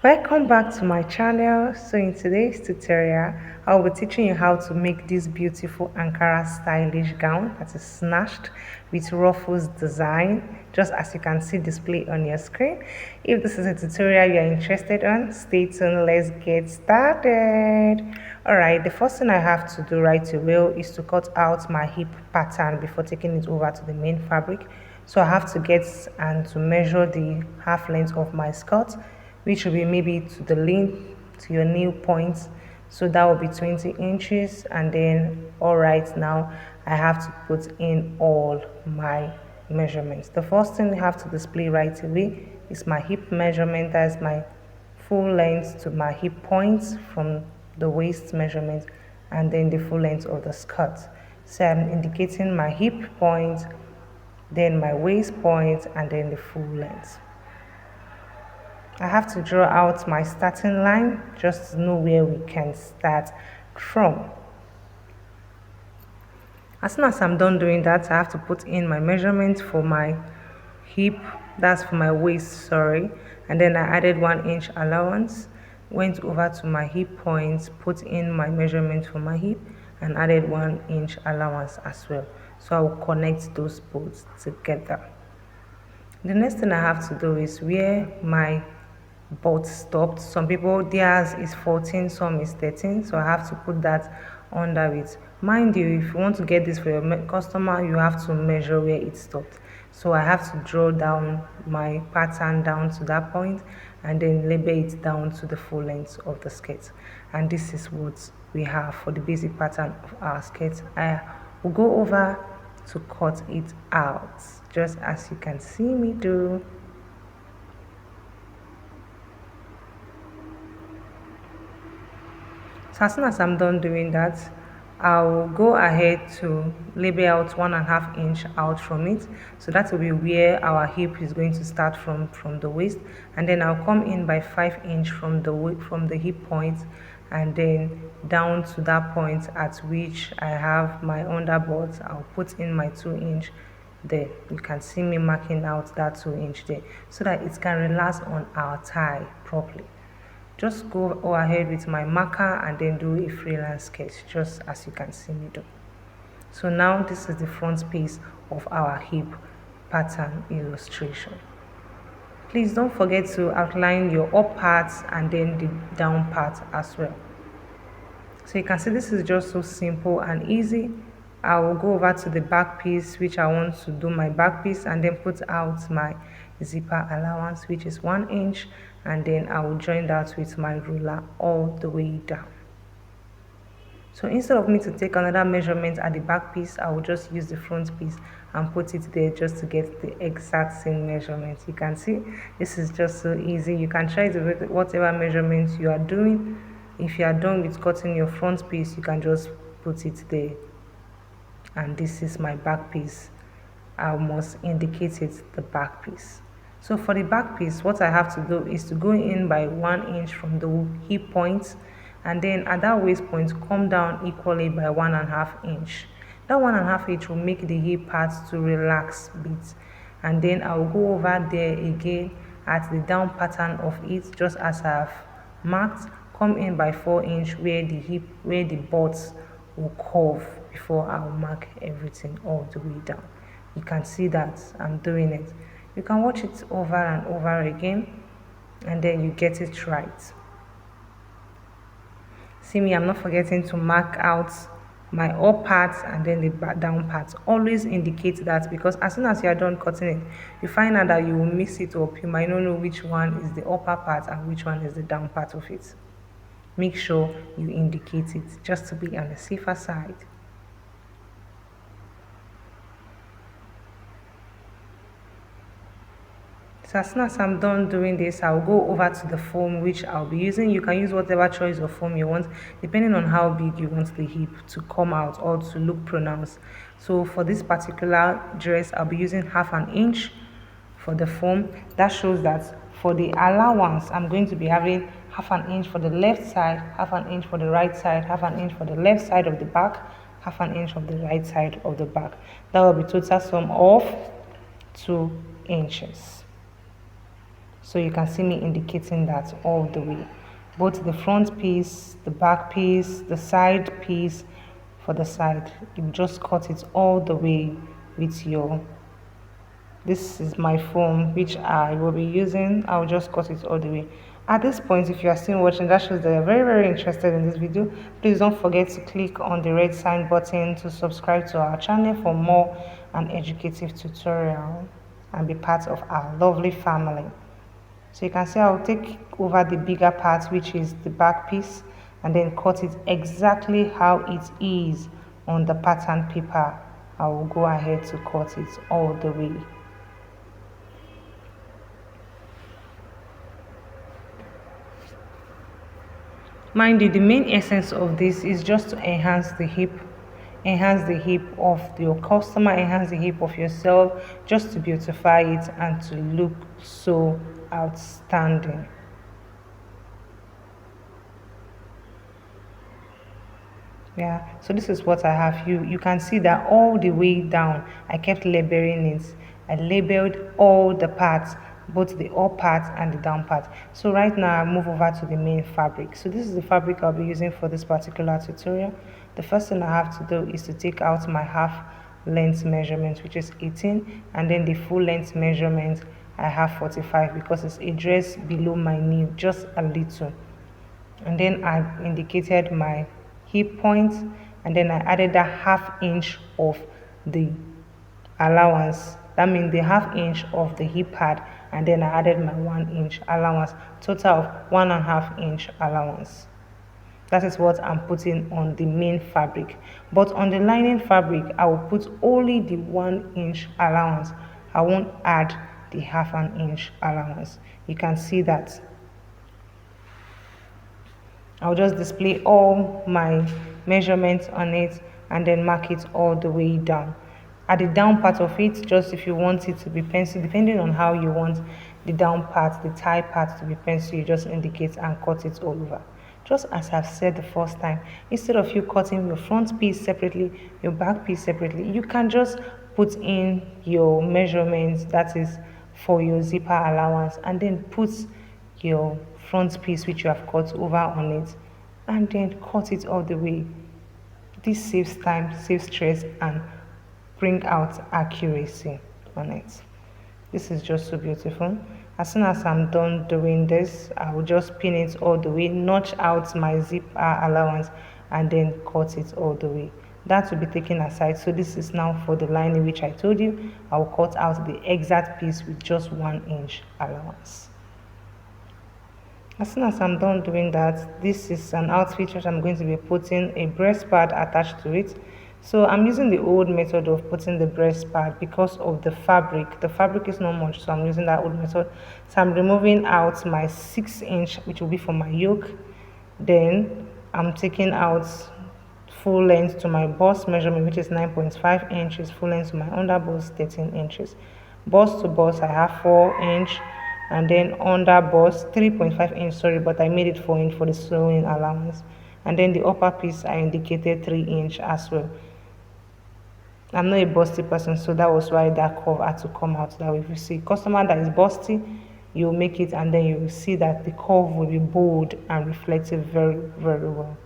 Welcome back to my channel. So in today's tutorial, I'll be teaching you how to make this beautiful Ankara stylish gown that is snatched with ruffles design, just as you can see displayed on your screen. If this is a tutorial you're interested in, stay tuned. Let's get started. Alright, the first thing I have to do right away is to cut out my hip pattern before taking it over to the main fabric. So I have to get and to measure the half length of my skirt, which will be maybe to the length to your nail point. So that will be 20 inches. And then all right, now I have to put in all my measurements. The first thing I have to display right away is my hip measurement. That's my full length to my hip points from the waist measurement, and then the full length of the skirt. So I'm indicating my hip point, then my waist point, and then the full length. I have to draw out my starting line just to know where we can start from. As soon as I'm done doing that, I have to put in my measurement for my hip, that's for my waist, sorry, and then I added 1 inch allowance, went over to my hip points, put in my measurement for my hip, and added 1 inch allowance as well. So I will connect those both together. The next thing I have to do is where my butt stopped. Some people theirs is 14, some is 13, so I have to put that under it. Mind you, if you want to get this for your customer, you have to measure where it stopped. So I have to draw down my pattern down to that point and then label it down to the full length of the skirt. And this is what we have for the basic pattern of our skirt. I will go over to cut it out just as you can see me do. So as soon as I'm done doing that, I'll go ahead to label out 1.5 inch out from it. So that will be where our hip is going to start from the waist, and then I'll come in by 5 inch from the hip point, and then down to that point at which I have my underbutt. I'll put in my 2 inch there. You can see me marking out that 2 inch there so that it can relax on our thigh properly. Just go ahead with my marker and then do a freelance sketch just as you can see me do. So now this is the front piece of our hip pattern illustration. Please don't forget to outline your up parts and then the down part as well. So you can see this is just so simple and easy. I will go over to the back piece, which I want to do my back piece, and then put out my zipper allowance, which is 1 inch, and then I will join that with my ruler all the way down. So instead of me to take another measurement at the back piece, I will just use the front piece and put it there just to get the exact same measurement. You can see this is just so easy. You can try to with whatever measurements you are doing. If you are done with cutting your front piece, you can just put it there. And this is my back piece. I must indicate it the back piece. So for the back piece, what I have to do is to go in by 1 inch from the hip point, and then at that waist point come down equally by 1.5 inch. That 1.5 inch will make the hip part to relax a bit, and then I will go over there again at the down pattern of it just as I've marked, come in by 4 inch where the butt will curve before I'll mark everything all the way down. You can see that I'm doing it. You can watch it over and over again and then you get it right. See me, I'm not forgetting to mark out my up parts and then the down parts. Always indicate that, because as soon as you are done cutting it, you find out that you will mix it up. You might not know which one is the upper part and which one is the down part of it. Make sure you indicate it just to be on the safer side. So as soon as I'm done doing this, I'll go over to the foam which I'll be using. You can use whatever choice of foam you want, depending on how big you want the hip to come out or to look pronounced. So for this particular dress, I'll be using 1/2 inch for the foam. That shows that for the allowance, I'm going to be having 1/2 inch for the left side, 1/2 inch for the right side, 1/2 inch for the left side of the back, 1/2 inch of the right side of the back. That will be total sum of 2 inches. So you can see me indicating that all the way. Both the front piece, the back piece, the side piece for the side. You just cut it all the way with your, this is my foam which I will be using. I'll just cut it all the way. At this point, if you are still watching, that shows that you're very interested in this video. Please don't forget to click on the red sign button to subscribe to our channel for more and educative tutorial and be part of our lovely family. So you can see I'll take over the bigger part, which is the back piece, and then cut it exactly how it is on the pattern paper. I will go ahead to cut it all the way. Mind you, the main essence of this is just to enhance the hip of your customer, enhance the hip of yourself, just to beautify it and to look so outstanding. Yeah, so this is what I have. You can see that all the way down I kept labeling it. I labeled all the parts, both the up part and the down part. So right now I move over to the main fabric. So this is the fabric I'll be using for this particular tutorial. The first thing I have to do is to take out my half length measurement, which is 18, and then the full length measurement I have 45 because it's a dress below my knee, just a little. And then I indicated my hip point, and then I added that ½ inch of the allowance. That means the ½ inch of the hip pad, and then I added my 1 inch allowance, total of 1.5 inch allowance. That is what I'm putting on the main fabric. But on the lining fabric, I will put only the 1 inch allowance. I won't add the ½ inch allowance. You can see that I'll just display all my measurements on it and then mark it all the way down. At the down part of it, just if you want it to be pencil, depending on how you want the down part, the tie part to be pencil, you just indicate and cut it all over. Just as I've said the first time, instead of you cutting your front piece separately, your back piece separately, you can just put in your measurements, that is for your zipper allowance, and then put your front piece which you have cut over on it, and then cut it all the way. This saves time, saves stress, and bring out accuracy on it. This is just so beautiful. As soon as I'm done doing this, I will just pin it all the way, notch out my zipper allowance, and then cut it all the way. That will be taken aside. So this is now for the lining, which I told you I will cut out the exact piece with just 1 inch allowance. As soon as I'm done doing that, this is an outfit which I'm going to be putting a breast pad attached to it. So I'm using the old method of putting the breast pad because of the fabric. The fabric is not much, so I'm using that old method. So I'm removing out my 6 inch, which will be for my yoke. Then I'm taking out full length to my bust measurement, which is 9.5 inches, full length to my under bust 13 inches. Bust to bust I have 4 inch, and then under bust 3.5 inch, sorry, but I made it 4 inch for the sewing allowance. And then the upper piece I indicated 3 inch as well. I'm not a busty person, so that was why that curve had to come out that way. If you see customer that is busty, you make it, and then you will see that the curve will be bold and reflective very well.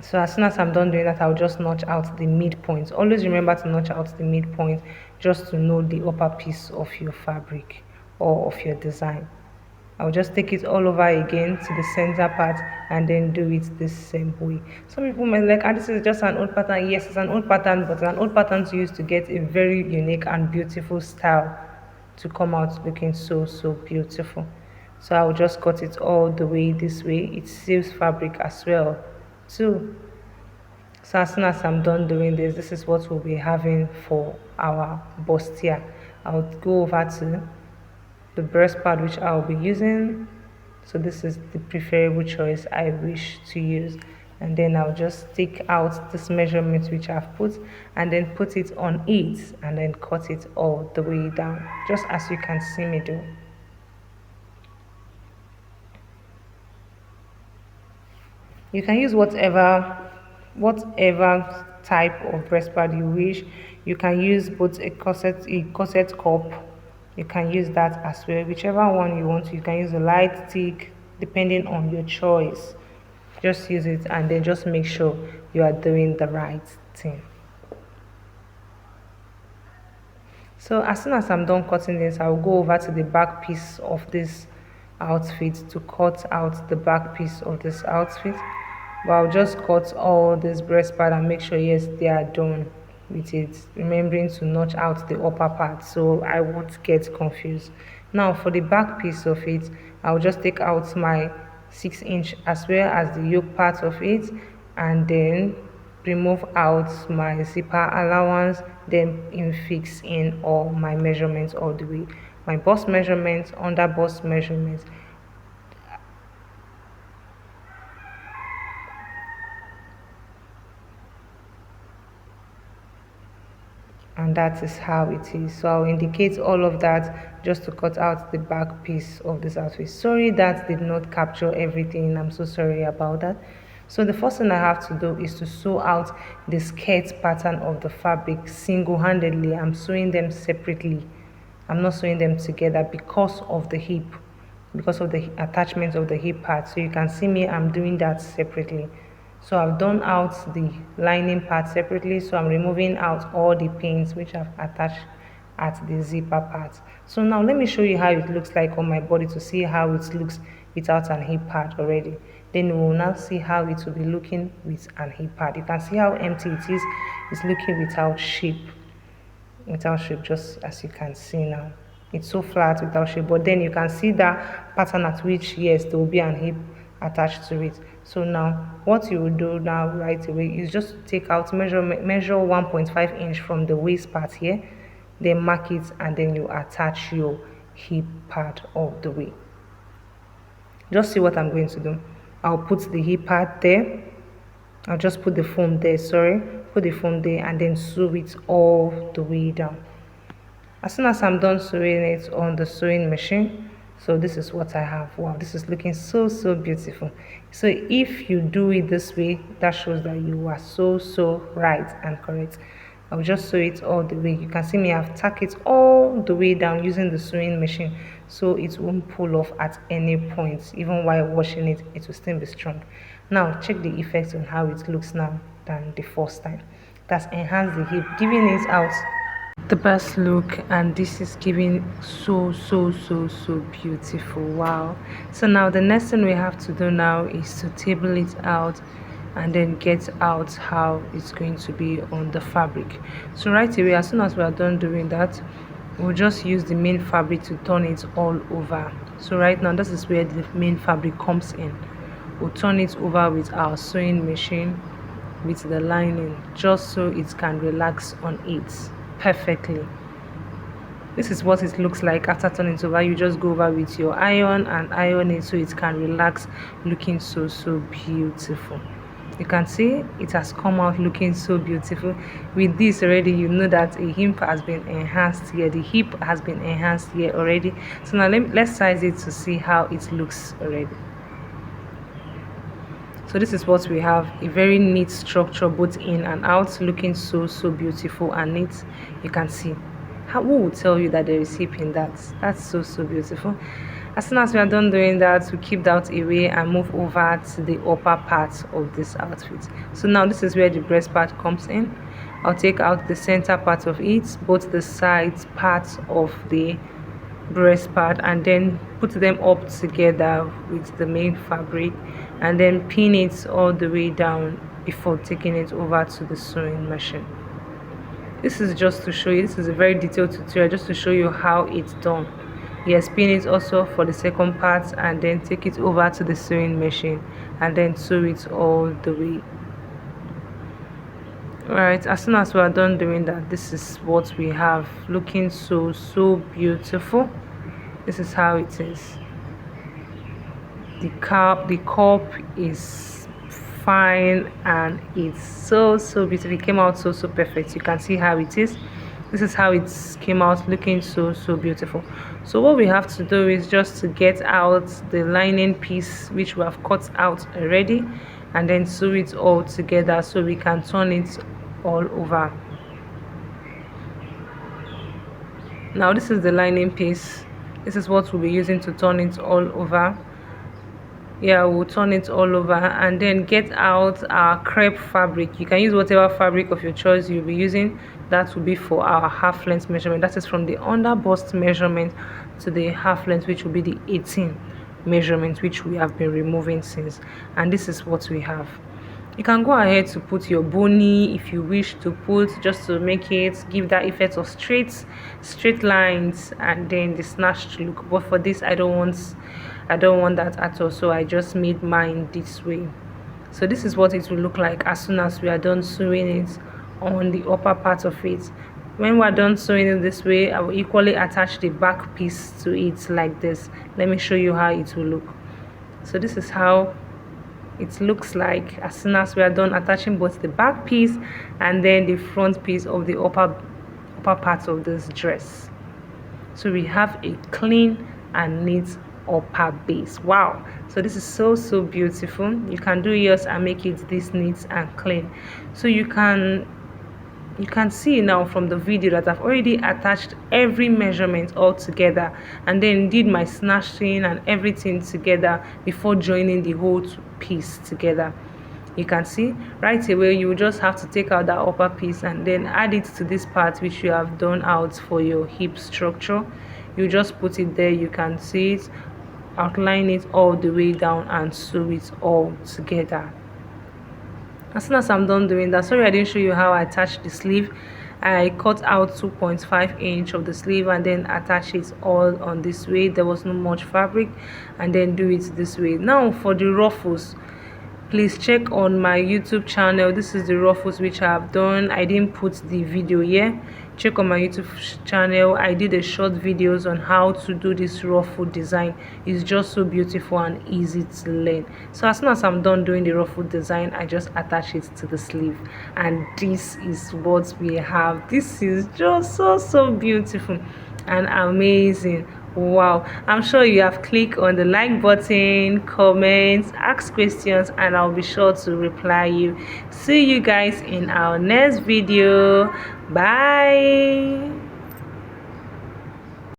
So as soon as I'm done doing that, I'll just notch out the midpoint. Always remember to notch out the midpoint just to know the upper piece of your fabric or of your design. I'll just take it all over again to the center part and then do it the same way. Some people might like, this is just an old pattern. Yes, it's an old pattern, but an old pattern to use to get a very unique and beautiful style to come out looking so beautiful. So I'll just cut it all the way this way. It saves fabric as well too. So as soon as I'm done doing this, this is what we'll be having for our bustier. I'll go over to the breast pad which I'll be using. So this is the preferable choice I wish to use, and then I'll just take out this measurement which I've put and then put it on it and then cut it all the way down, just as you can see me do. You can use whatever type of breast pad you wish. You can use both a corset cup You can use that as well, whichever one you want. You can use a light, thick, depending on your choice. Just use it and then just make sure you are doing the right thing. So as soon as I'm done cutting this, I'll go over to the back piece of this outfit to cut out the back piece of this outfit. But I'll just cut all this breast part and make sure, yes, they are done with it, remembering to notch out the upper part so I won't get confused. Now for the back piece of it, I'll just take out my 6-inch as well as the yoke part of it, and then remove out my zipper allowance, then fix in all my measurements all the way, my bust measurements, under bust measurements, and that is how it is. So I'll indicate all of that just to cut out the back piece of this outfit. Sorry that did not capture everything, I'm so sorry about that. So the first thing I have to do is to sew out the skirt pattern of the fabric single-handedly. I'm sewing them separately, I'm not sewing them together because of the hip, because of the attachment of the hip part. So you can see me, I'm doing that separately. So I've done out the lining part separately, so I'm removing out all the pins which I've attached at the zipper part. So now let me show you how it looks like on my body to see how it looks without an hip pad already. Then we will now see how it will be looking with an hip pad. You can see how empty it is. It's looking without shape, just as you can see now. It's so flat without shape, but then you can see that pattern at which, yes, there will be an hip attached to it. So now what you will do now right away is just take out, measure 1.5 inch from the waist part here, then mark it, and then you attach your hip pad all the way. Just see what I'm going to do. I'll put the hip pad there, I'll just put the foam there, put the foam there, and then sew it all the way down. As soon as I'm done sewing it on the sewing machine, so this is what I have. Wow, this is looking so beautiful. So if you do it this way, that shows that you are so right and correct. I'll just sew it all the way. You can see me, I've tacked it all the way down using the sewing machine, so it won't pull off at any point. Even while washing it, it will still be strong. Now check the effect on how it looks now than the first time. That's enhanced the hip, giving it out the best look, and this is giving so beautiful. Wow. So now the next thing we have to do now is to table it out and then get out how it's going to be on the fabric. So right away, as soon as we are done doing that, we'll just use the main fabric to turn it all over. So right now, this is where the main fabric comes in. We'll turn it over with our sewing machine with the lining, just so it can relax on it perfectly. This is what it looks like after turning it over. You just go over with your iron and iron it so it can relax, looking so beautiful. You can see it has come out looking so beautiful. With this already, you know that a hip has been enhanced here, the hip has been enhanced here already. So now let's size it to see how it looks already. So this is what we have, a very neat structure both in and out, looking so beautiful and neat. You can see who will tell you that there is hip in that. That's so beautiful. As soon as we are done doing that, we keep that away and move over to the upper part of this outfit. So now this is where the breast part comes in. I'll take out the center part of it, both the sides parts of the breast part, and then put them up together with the main fabric, and then pin it all the way down before taking it over to the sewing machine. This is just to show you, this is a very detailed tutorial just to show you how it's done. Yes, pin it also for the second part, and then take it over to the sewing machine and then sew it all the way. Alright, as soon as we are done doing that, this is what we have, looking so beautiful. This is how it is. The cup is fine and it's so beautiful. It came out so perfect. You can see how it is. This is how it came out, looking so beautiful. So what we have to do is just to get out the lining piece which we have cut out already, and then sew it all together so we can turn it all over. Now this is the lining piece. This is what we'll be using to turn it all over. Yeah, we'll turn it all over and then get out our crepe fabric. You can use whatever fabric of your choice you'll be using. That will be for our half length measurement. That is from the under bust measurement to the half length, which will be the 18 measurement, which we have been removing since. And this is what we have. You can go ahead to put your bony if you wish to put, just to make it give that effect of straight lines and then the snatched look. But for this, I don't want that at all, so I just made mine this way. So this is what it will look like as soon as we are done sewing it on the upper part of it. When we're done sewing it this way, I will equally attach the back piece to it like this. Let me show you how it will look. So this is how it looks like as soon as we are done attaching both the back piece and then the front piece of the upper part of this dress. So we have a clean and neat upper base. Wow, so this is so beautiful. You can do yours and make it this neat and clean. So you can see now from the video that I've already attached every measurement all together and then did my snatching and everything together before joining the whole piece together. You can see right away you will just have to take out that upper piece and then add it to this part which you have done out for your hip structure. You just put it there, you can see it, outline it all the way down and sew it all together. As soon as I'm done doing that, sorry I didn't show you how I attached the sleeve. I cut out 2.5 inch of the sleeve and then attach it all on this way. There was not much fabric, and then do it this way. Now for the ruffles, please check on my YouTube channel. This is the ruffles which I have done. I didn't put the video here. Check on my YouTube channel. I did a short videos on how to do this ruffle design. It's just so beautiful and easy to learn. So as soon as I'm done doing the ruffle design, I just attach it to the sleeve, and this is what we have. This is just so beautiful and amazing. Wow, I'm sure you have clicked on the like button, comments, ask questions, and I'll be sure to reply you. See you guys in our next video. Bye.